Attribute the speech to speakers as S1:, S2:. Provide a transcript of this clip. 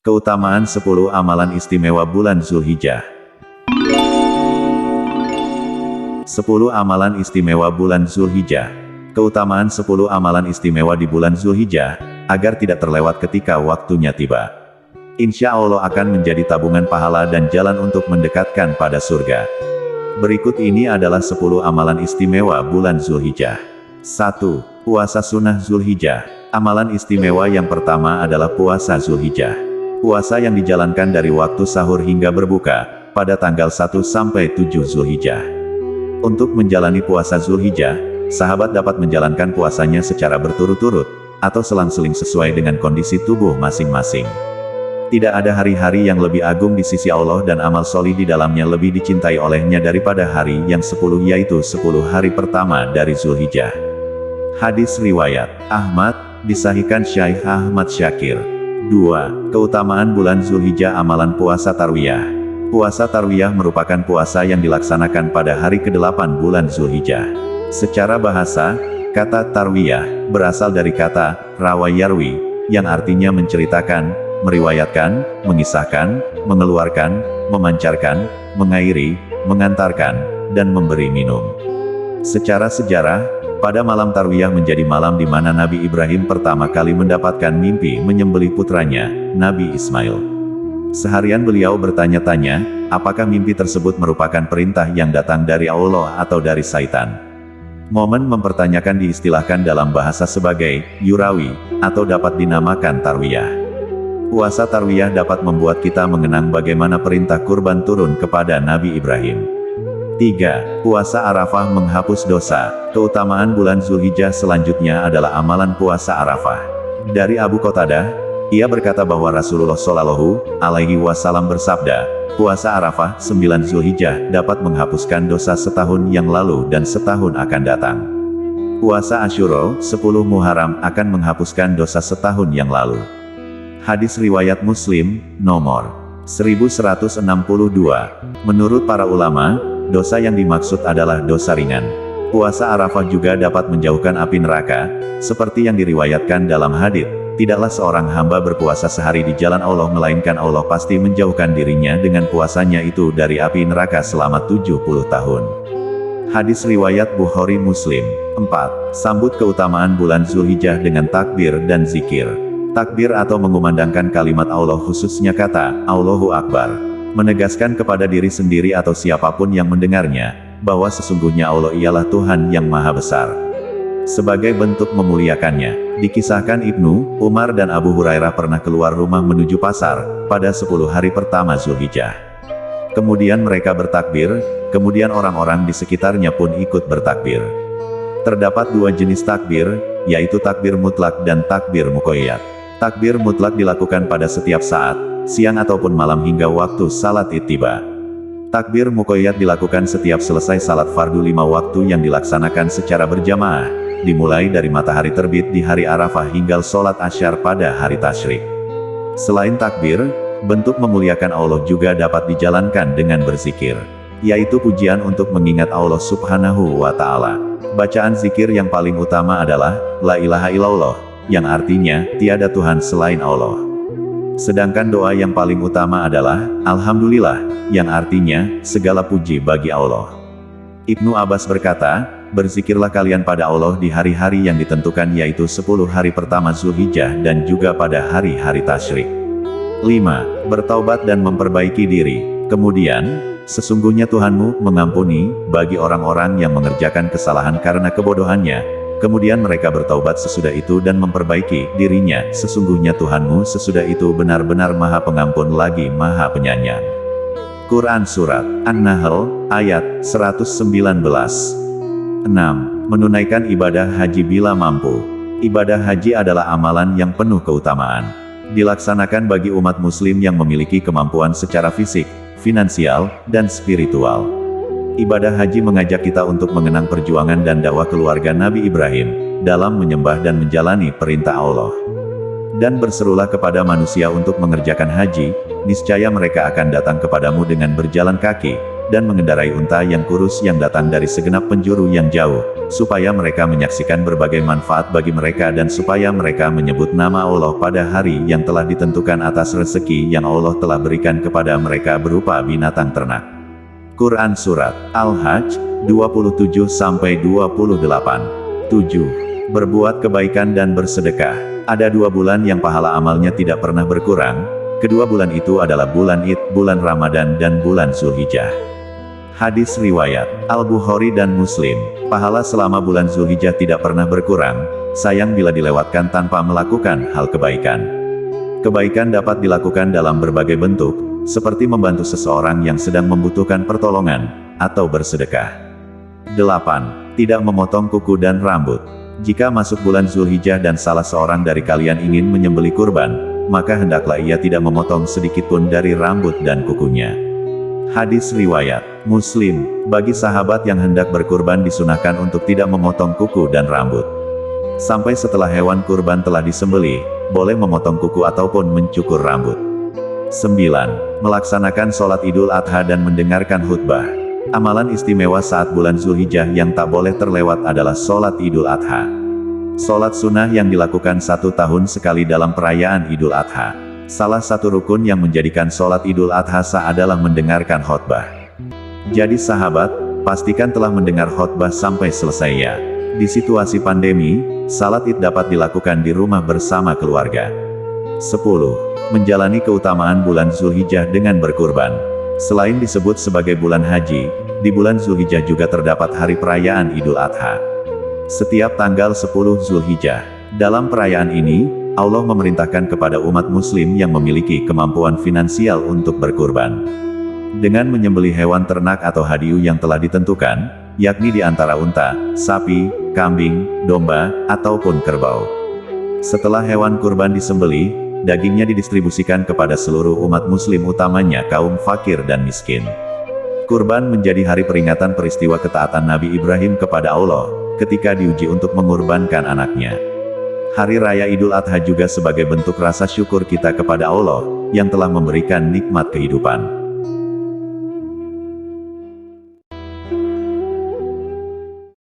S1: Keutamaan 10 amalan istimewa bulan Zulhijjah. 10 amalan istimewa bulan Zulhijjah. Keutamaan 10 amalan istimewa di bulan Zulhijjah, agar tidak terlewat ketika waktunya tiba. Insya Allah akan menjadi tabungan pahala dan jalan untuk mendekatkan pada surga. Berikut ini adalah 10 amalan istimewa bulan Zulhijjah. 1. Puasa sunnah Zulhijjah. Amalan istimewa yang pertama adalah puasa Zulhijjah. Puasa yang dijalankan dari waktu sahur hingga berbuka, pada tanggal 1 sampai 7 Zulhijjah. Untuk menjalani puasa Zulhijjah, sahabat dapat menjalankan puasanya secara berturut-turut, atau selang-seling sesuai dengan kondisi tubuh masing-masing. Tidak ada hari-hari yang lebih agung di sisi Allah dan amal solih di dalamnya lebih dicintai olehnya daripada hari yang 10, yaitu 10 hari pertama dari Zulhijjah. Hadis riwayat Ahmad, disahihkan Syekh Ahmad Syakir. 2. Keutamaan bulan Zulhijjah. Amalan puasa Tarwiyah. Puasa Tarwiyah merupakan puasa yang dilaksanakan pada hari ke-8 bulan Zulhijjah. Secara bahasa, kata Tarwiyah berasal dari kata rawa yarwi, yang artinya menceritakan, meriwayatkan, mengisahkan, mengeluarkan, memancarkan, mengairi, mengantarkan, dan memberi minum. Secara sejarah, pada malam Tarwiyah menjadi malam di mana Nabi Ibrahim pertama kali mendapatkan mimpi menyembelih putranya, Nabi Ismail. Seharian beliau bertanya-tanya, apakah mimpi tersebut merupakan perintah yang datang dari Allah atau dari Syaitan. Momen mempertanyakan diistilahkan dalam bahasa sebagai yurawi, atau dapat dinamakan Tarwiyah. Puasa Tarwiyah dapat membuat kita mengenang bagaimana perintah kurban turun kepada Nabi Ibrahim. 3. Puasa Arafah menghapus dosa. Keutamaan bulan Zulhijjah selanjutnya adalah amalan puasa Arafah. Dari Abu Qatadah, ia berkata bahwa Rasulullah Shallallahu Alaihi Wasallam bersabda, puasa Arafah 9 Zulhijjah dapat menghapuskan dosa setahun yang lalu dan setahun akan datang. Puasa Asyura 10 Muharram akan menghapuskan dosa setahun yang lalu. Hadis riwayat Muslim, nomor 1162. Menurut para ulama, dosa yang dimaksud adalah dosa ringan. Puasa Arafah juga dapat menjauhkan api neraka, seperti yang diriwayatkan dalam hadits, tidaklah seorang hamba berpuasa sehari di jalan Allah melainkan Allah pasti menjauhkan dirinya dengan puasanya itu dari api neraka selama 70 tahun. Hadis riwayat Bukhari Muslim. 4. Sambut keutamaan bulan Zulhijjah dengan takbir dan zikir. Takbir atau mengumandangkan kalimat Allah, khususnya kata Allahu Akbar, menegaskan kepada diri sendiri atau siapapun yang mendengarnya, bahwa sesungguhnya Allah ialah Tuhan yang Maha Besar. Sebagai bentuk memuliakannya, dikisahkan Ibnu Umar dan Abu Hurairah pernah keluar rumah menuju pasar, pada 10 hari pertama Zulhijjah. Kemudian mereka bertakbir, kemudian orang-orang di sekitarnya pun ikut bertakbir. Terdapat 2 jenis takbir, yaitu takbir mutlak dan takbir muqayyad. Takbir mutlak dilakukan pada setiap saat, siang ataupun malam hingga waktu salat id tiba. Takbir muqayyad dilakukan setiap selesai salat fardu 5 waktu yang dilaksanakan secara berjamaah, dimulai dari matahari terbit di hari Arafah hingga sholat asyar pada hari tasyrik. Selain takbir, bentuk memuliakan Allah juga dapat dijalankan dengan berzikir, yaitu pujian untuk mengingat Allah Subhanahu wa Ta'ala. Bacaan zikir yang paling utama adalah La ilaha illallah, yang artinya tiada Tuhan selain Allah. Sedangkan doa yang paling utama adalah Alhamdulillah, yang artinya segala puji bagi Allah. Ibnu Abbas berkata, berzikirlah kalian pada Allah di hari-hari yang ditentukan, yaitu 10 hari pertama Zulhijjah dan juga pada hari-hari tasyrik. 5. Bertaubat dan memperbaiki diri. Kemudian, sesungguhnya Tuhanmu mengampuni bagi orang-orang yang mengerjakan kesalahan karena kebodohannya. Kemudian mereka bertaubat sesudah itu dan memperbaiki dirinya. Sesungguhnya Tuhanmu sesudah itu benar-benar Maha Pengampun lagi Maha Penyayang. Quran Surat An-Nahl, ayat 119. 6. Menunaikan ibadah haji bila mampu. Ibadah haji adalah amalan yang penuh keutamaan. Dilaksanakan bagi umat muslim yang memiliki kemampuan secara fisik, finansial, dan spiritual. Ibadah haji mengajak kita untuk mengenang perjuangan dan dakwah keluarga Nabi Ibrahim, dalam menyembah dan menjalani perintah Allah. Dan berserulah kepada manusia untuk mengerjakan haji, niscaya mereka akan datang kepadamu dengan berjalan kaki, dan mengendarai unta yang kurus yang datang dari segenap penjuru yang jauh, supaya mereka menyaksikan berbagai manfaat bagi mereka dan supaya mereka menyebut nama Allah pada hari yang telah ditentukan atas rezeki yang Allah telah berikan kepada mereka berupa binatang ternak. Quran Surat Al-Hajj 27-28. 7. Berbuat kebaikan dan bersedekah. Ada 2 bulan yang pahala amalnya tidak pernah berkurang. Kedua bulan itu adalah bulan Id, bulan Ramadan dan bulan Zulhijjah. Hadis riwayat Al-Bukhari dan Muslim. Pahala selama bulan Zulhijjah tidak pernah berkurang, sayang bila dilewatkan tanpa melakukan hal kebaikan. Kebaikan dapat dilakukan dalam berbagai bentuk, seperti membantu seseorang yang sedang membutuhkan pertolongan, atau bersedekah. 8. Tidak memotong kuku dan rambut. Jika masuk bulan Zulhijjah dan salah seorang dari kalian ingin menyembelih kurban, maka hendaklah ia tidak memotong sedikitpun dari rambut dan kukunya. Hadis riwayat Muslim. Bagi sahabat yang hendak berkurban disunahkan untuk tidak memotong kuku dan rambut. Sampai setelah hewan kurban telah disembelih, boleh memotong kuku ataupun mencukur rambut. 9. Melaksanakan sholat Idul Adha dan mendengarkan khutbah. Amalan istimewa saat bulan Zulhijjah yang tak boleh terlewat adalah sholat Idul Adha. Sholat sunnah yang dilakukan 1 tahun sekali dalam perayaan Idul Adha. Salah satu rukun yang menjadikan sholat Idul Adha sah adalah mendengarkan khotbah. Jadi sahabat, pastikan telah mendengar khotbah sampai selesai ya. Di situasi pandemi, salat Id dapat dilakukan di rumah bersama keluarga. 10. Menjalani keutamaan bulan Zulhijjah dengan berkurban. Selain disebut sebagai bulan haji, di bulan Zulhijjah juga terdapat hari perayaan Idul Adha. Setiap tanggal 10 Zulhijjah. Dalam perayaan ini, Allah memerintahkan kepada umat muslim yang memiliki kemampuan finansial untuk berkurban. Dengan menyembelih hewan ternak atau hadiu yang telah ditentukan, yakni di antara unta, sapi, kambing, domba, ataupun kerbau. Setelah hewan kurban disembelih, dagingnya didistribusikan kepada seluruh umat muslim utamanya kaum fakir dan miskin. Kurban menjadi hari peringatan peristiwa ketaatan Nabi Ibrahim kepada Allah, ketika diuji untuk mengorbankan anaknya. Hari Raya Idul Adha juga sebagai bentuk rasa syukur kita kepada Allah, yang telah memberikan nikmat kehidupan.